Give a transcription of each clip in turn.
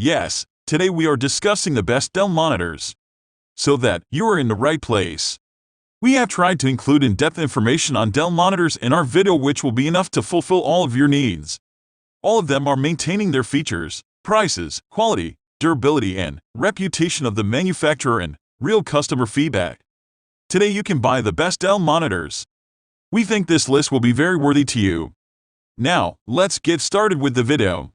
Yes, today we are discussing the best Dell monitors. So that you are in the right place. We have tried to include in-depth information on Dell monitors in our video, which will be enough to fulfill all of your needs. All of them are maintaining their features, prices, quality, durability, and reputation of the manufacturer and real customer feedback. Today you can buy the best Dell monitors. We think this list will be very worthy to you. Now, let's get started with the video.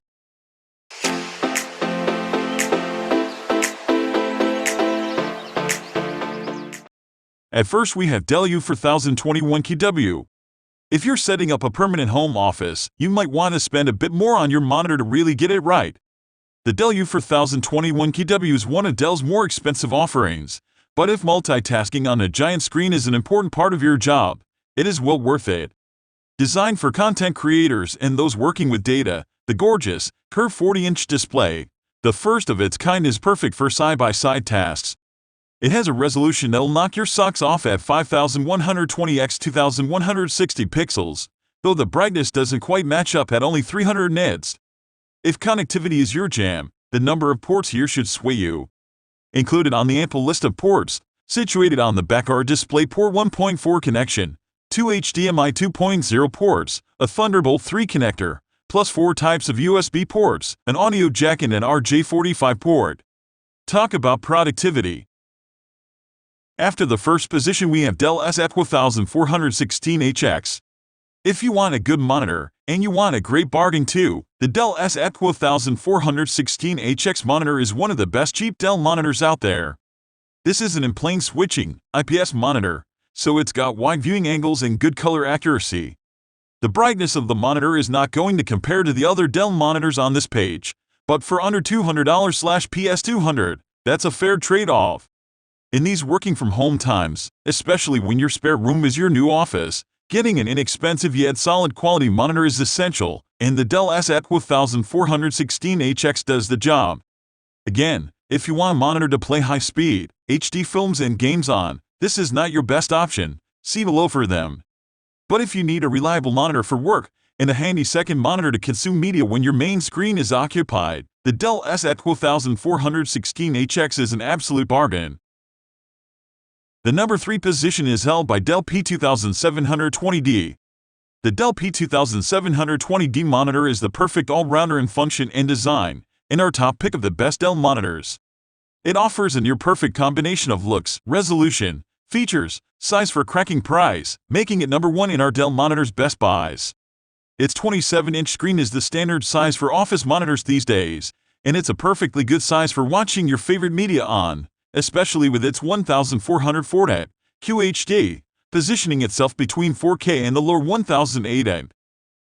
At first we have Dell U4021K. If you're setting up a permanent home office, you might want to spend a bit more on your monitor to really get it right. The Dell U4021K is one of Dell's more expensive offerings, but if multitasking on a giant screen is an important part of your job, it is well worth it. Designed for content creators and those working with data, the gorgeous, curved 40-inch display, the first of its kind, is perfect for side-by-side tasks. It has a resolution that'll knock your socks off at 5120 x 2160 pixels, though the brightness doesn't quite match up at only 300 nits. If connectivity is your jam, the number of ports here should sway you. Included on the ample list of ports, situated on the back, are a DisplayPort 1.4 connection, 2 HDMI 2.0 ports, a Thunderbolt 3 connector, plus 4 types of USB ports, an audio jack, and an RJ45 port. Talk about productivity. After the first position we have Dell S1416HX. If you want a good monitor, and you want a great bargain too, the Dell S1416HX monitor is one of the best cheap Dell monitors out there. This is an plane switching, IPS monitor, so it's got wide viewing angles and good color accuracy. The brightness of the monitor is not going to compare to the other Dell monitors on this page, but for under $200/PS200, that's a fair trade-off. In these working from home times, especially when your spare room is your new office, getting an inexpensive yet solid quality monitor is essential, and the Dell S1416HX does the job. Again, if you want a monitor to play high-speed, HD films and games on, this is not your best option, see below for them. But if you need a reliable monitor for work, and a handy second monitor to consume media when your main screen is occupied, the Dell S1416HX is an absolute bargain. The number 3 position is held by Dell P2720D. The Dell P2720D monitor is the perfect all-rounder in function and design, and our top pick of the best Dell monitors. It offers a near-perfect combination of looks, resolution, features, size for cracking price, making it number 1 in our Dell monitors best buys. Its 27-inch screen is the standard size for office monitors these days, and it's a perfectly good size for watching your favorite media on, especially with its 1440 QHD, positioning itself between 4K and the lower 1080.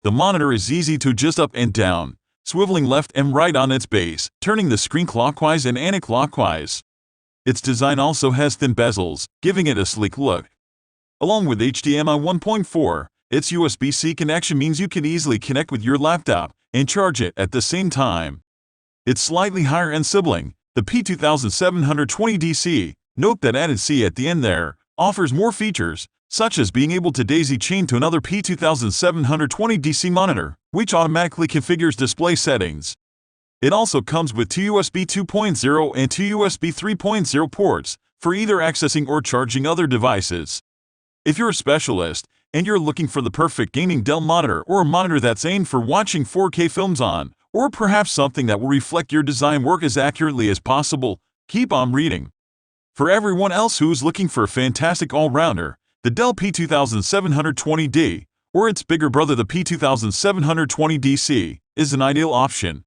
The monitor is easy to adjust up and down, swiveling left and right on its base, turning the screen clockwise and anti-clockwise. Its design also has thin bezels, giving it a sleek look. Along with HDMI 1.4, its USBC connection means you can easily connect with your laptop and charge it at the same time. Its slightly higher-end sibling, the P2720DC, note that added C at the end there, offers more features, such as being able to daisy chain to another P2720DC monitor, which automatically configures display settings. It also comes with 2 USB 2.0 and 2 USB 3.0 ports, for either accessing or charging other devices. If you're a specialist, and you're looking for the perfect gaming Dell monitor or a monitor that's aimed for watching 4K films on, or perhaps something that will reflect your design work as accurately as possible, keep on reading. For everyone else who is looking for a fantastic all-rounder, the Dell P2720D, or its bigger brother the P2720DC, is an ideal option.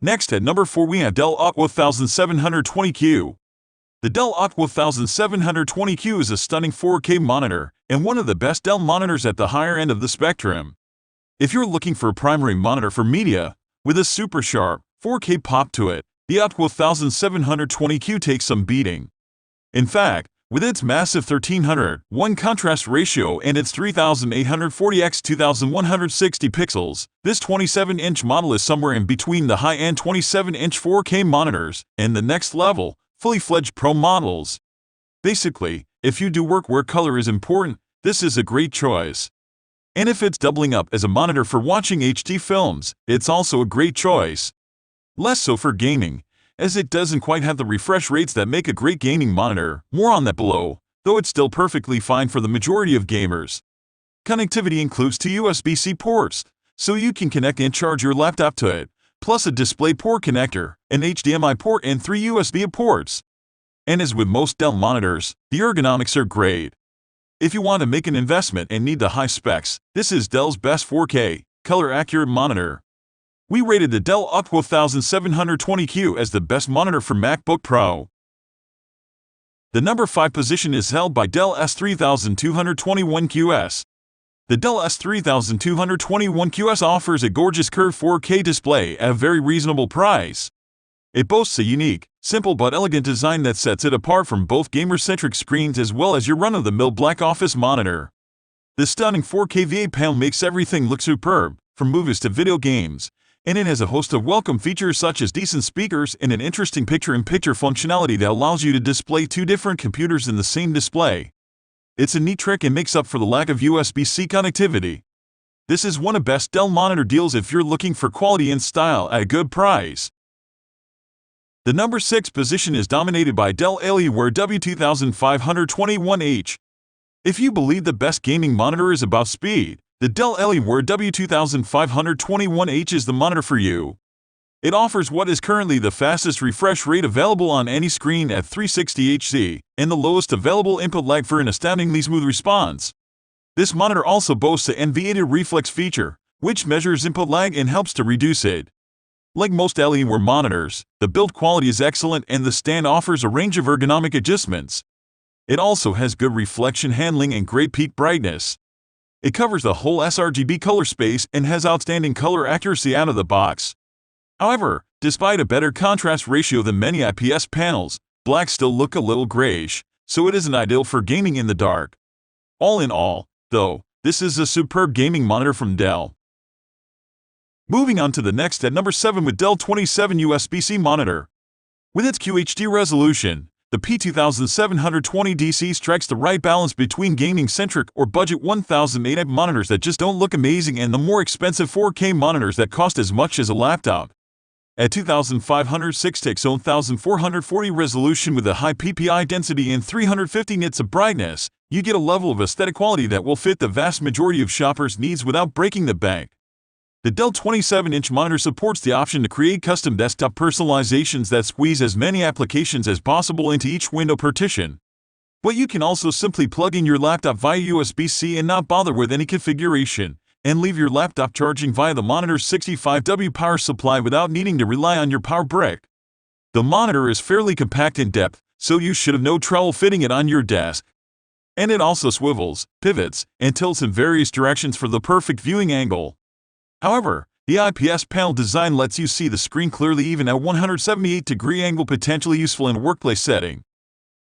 Next at number 4 we have Dell Aqua 1720Q. The Dell Aqua 1720Q is a stunning 4K monitor, and one of the best Dell monitors at the higher end of the spectrum. If you're looking for a primary monitor for media, with a super sharp, 4K pop to it, the Aqua 1720Q takes some beating. In fact, with its massive 1300:1 contrast ratio and its 3840 x 2160 pixels, this 27-inch model is somewhere in between the high-end 27-inch 4K monitors and the next level, fully-fledged Pro models. Basically, if you do work where color is important, this is a great choice. And if it's doubling up as a monitor for watching HD films, it's also a great choice. Less so for gaming, as it doesn't quite have the refresh rates that make a great gaming monitor. More on that below, though it's still perfectly fine for the majority of gamers. Connectivity includes 2 USB-C ports, so you can connect and charge your laptop to it, plus a DisplayPort connector, an HDMI port, and 3 USB ports. And as with most Dell monitors, the ergonomics are great. If you want to make an investment and need the high specs, this is Dell's best 4K, color-accurate monitor. We rated the Dell Aqua 2720Q as the best monitor for MacBook Pro. The number 5 position is held by Dell S3220QS. The Dell S3220QS offers a gorgeous curved 4K display at a very reasonable price. It boasts a unique, simple but elegant design that sets it apart from both gamer-centric screens as well as your run-of-the-mill black office monitor. The stunning 4K VA panel makes everything look superb, from movies to video games, and it has a host of welcome features such as decent speakers and an interesting picture-in-picture functionality that allows you to display 2 different computers in the same display. It's a neat trick and makes up for the lack of USB-C connectivity. This is one of the best Dell monitor deals if you're looking for quality and style at a good price. The number 6 position is dominated by Dell Alienware W4021H. If you believe the best gaming monitor is about speed, the Dell Alienware W4021H is the monitor for you. It offers what is currently the fastest refresh rate available on any screen at 360 Hz, and the lowest available input lag for an astoundingly smooth response. This monitor also boasts the NVIDIA Reflex feature, which measures input lag and helps to reduce it. Like most Alienware monitors, the build quality is excellent and the stand offers a range of ergonomic adjustments. It also has good reflection handling and great peak brightness. It covers the whole sRGB color space and has outstanding color accuracy out of the box. However, despite a better contrast ratio than many IPS panels, blacks still look a little grayish, so it isn't ideal for gaming in the dark. All in all, though, this is a superb gaming monitor from Dell. Moving on to the next at number 7 with Dell 27 USBC monitor. With its QHD resolution, the P2720DC strikes the right balance between gaming-centric or budget 1008 monitors that just don't look amazing and the more expensive 4K monitors that cost as much as a laptop. At 2506 to 1440 resolution with a high PPI density and 350 nits of brightness, you get a level of aesthetic quality that will fit the vast majority of shoppers' needs without breaking the bank. The Dell 27-inch monitor supports the option to create custom desktop personalizations that squeeze as many applications as possible into each window partition. But you can also simply plug in your laptop via USB-C and not bother with any configuration, and leave your laptop charging via the monitor's 65W power supply without needing to rely on your power brick. The monitor is fairly compact in depth, so you should have no trouble fitting it on your desk. And it also swivels, pivots, and tilts in various directions for the perfect viewing angle. However, the IPS panel design lets you see the screen clearly even at 178-degree angle, potentially useful in a workplace setting.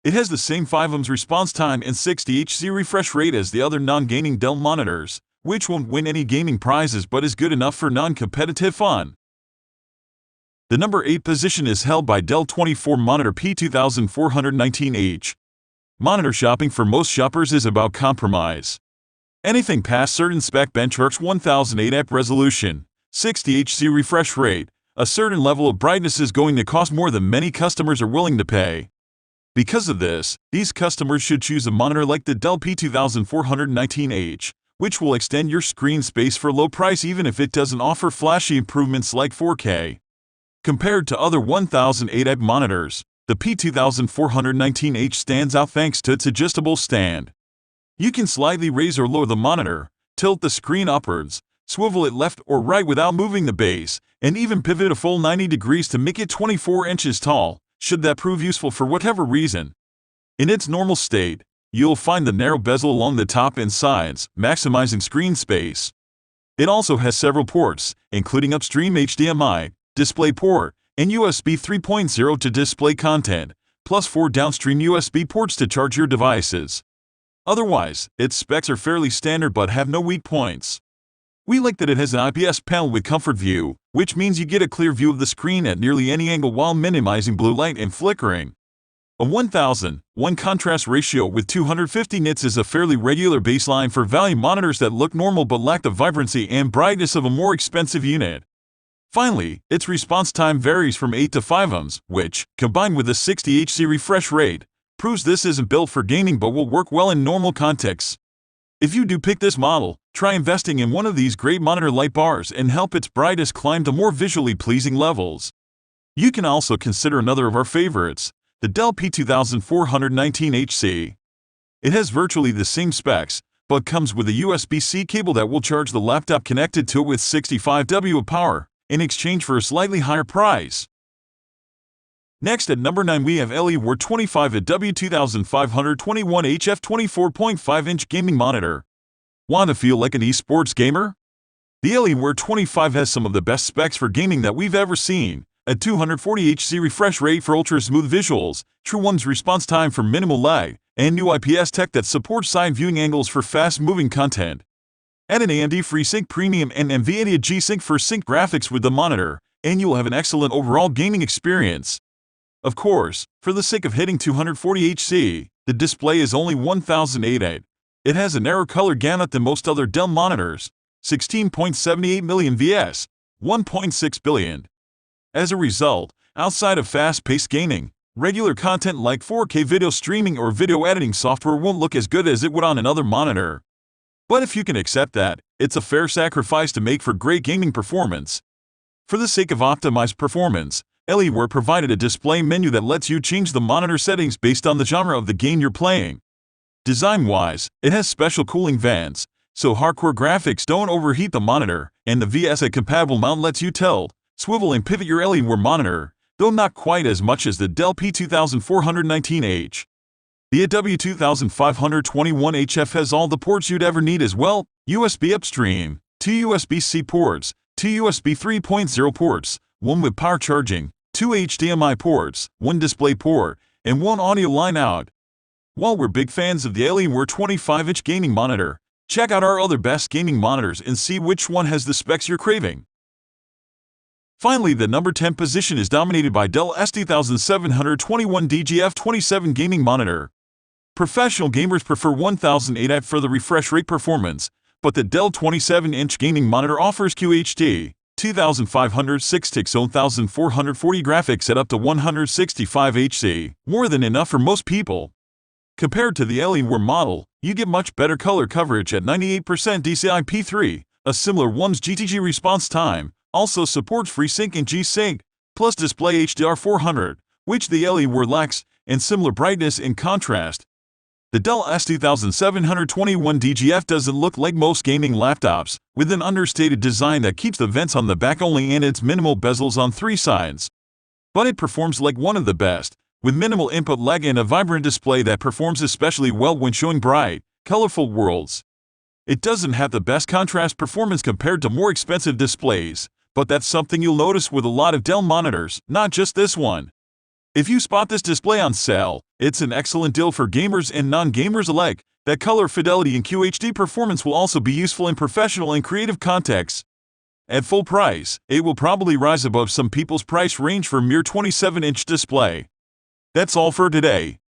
It has the same 5 ohms response time and 60 Hz refresh rate as the other non-gaming Dell monitors, which won't win any gaming prizes but is good enough for non-competitive fun. The number 8 position is held by Dell 24 monitor P2720D. Monitor shopping for most shoppers is about compromise. Anything past certain spec benchmarks 1008 resolution, 60 Hz refresh rate, a certain level of brightness is going to cost more than many customers are willing to pay. Because of this, these customers should choose a monitor like the Dell P2720D, which will extend your screen space for a low price even if it doesn't offer flashy improvements like 4K. Compared to other 1008 monitors, the P2720D stands out thanks to its adjustable stand. You can slightly raise or lower the monitor, tilt the screen upwards, swivel it left or right without moving the base, and even pivot a full 90 degrees to make it 24 inches tall, should that prove useful for whatever reason. In its normal state, you'll find the narrow bezel along the top and sides, maximizing screen space. It also has several ports, including upstream HDMI, DisplayPort, and USB 3.0 to display content, plus 4 downstream USB ports to charge your devices. Otherwise, its specs are fairly standard but have no weak points. We like that it has an IPS panel with comfort view, which means you get a clear view of the screen at nearly any angle while minimizing blue light and flickering. A 1001 contrast ratio with 250 nits is a fairly regular baseline for value monitors that look normal but lack the vibrancy and brightness of a more expensive unit. Finally, its response time varies from 8 to 5 ohms, which, combined with a 60 Hz refresh rate, proves this isn't built for gaming but will work well in normal contexts. If you do pick this model, try investing in one of these great monitor light bars and help its brightness climb to more visually pleasing levels. You can also consider another of our favorites, the Dell P2720D It has virtually the same specs, but comes with a USB-C cable that will charge the laptop connected to it with 65 W of power, in exchange for a slightly higher price. Next at number 9 we have Alienware 25 at W2521HF 24.5-inch gaming monitor. Want to feel like an esports gamer? The Alienware 25 has some of the best specs for gaming that we've ever seen. A 240 Hz refresh rate for ultra-smooth visuals, true one's response time for minimal lag, and new IPS tech that supports side viewing angles for fast-moving content. Add an AMD FreeSync Premium and NVIDIA G-Sync for sync graphics with the monitor, and you'll have an excellent overall gaming experience. Of course, for the sake of hitting 240 Hz, the display is only 1080. It has a narrower color gamut than most other Dell monitors, 16.78 million vs. 1.6 billion. As a result, outside of fast-paced gaming, regular content like 4K video streaming or video editing software won't look as good as it would on another monitor. But if you can accept that, it's a fair sacrifice to make for great gaming performance. For the sake of optimized performance, Alienware provided a display menu that lets you change the monitor settings based on the genre of the game you're playing. Design-wise, it has special cooling vents, so hardcore graphics don't overheat the monitor, and the VSA-compatible mount lets you tilt, swivel and pivot your Alienware monitor, though not quite as much as the Dell P272019H. The W2521HF has all the ports you'd ever need as well: USB upstream, 2 USBC ports, 2 USB 3.0 ports, 1 with power charging, 2 HDMI ports, 1 display port, and 1 audio line out. While we're big fans of the Alienware 25-inch gaming monitor, check out our other best gaming monitors and see which one has the specs you're craving. Finally, the number 10 position is dominated by Dell S370021 DGF 27 gaming monitor. Professional gamers prefer 1080 for the refresh rate performance, but the Dell 27-inch gaming monitor offers QHD, 2560 1440 graphics at up to 165 Hz, more than enough for most people. Compared to the Alienware model, you get much better color coverage at 98% DCI-P3, a similar one's GTG response time, also supports FreeSync and G-Sync, plus display HDR 400, which the Alienware lacks, and similar brightness and contrast. The Dell S370021 DGF doesn't look like most gaming laptops, with an understated design that keeps the vents on the back only and its minimal bezels on 3 sides. But it performs like one of the best, with minimal input lag and a vibrant display that performs especially well when showing bright, colorful worlds. It doesn't have the best contrast performance compared to more expensive displays, but that's something you'll notice with a lot of Dell monitors, not just this one. If you spot this display on sale, it's an excellent deal for gamers and non-gamers alike. That color fidelity and QHD performance will also be useful in professional and creative contexts. At full price, it will probably rise above some people's price range for a mere 27-inch display. That's all for today.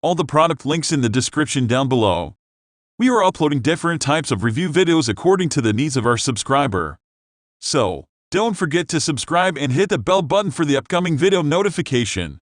All the product links in the description down below. We are uploading different types of review videos according to the needs of our subscriber. So, don't forget to subscribe and hit the bell button for the upcoming video notification.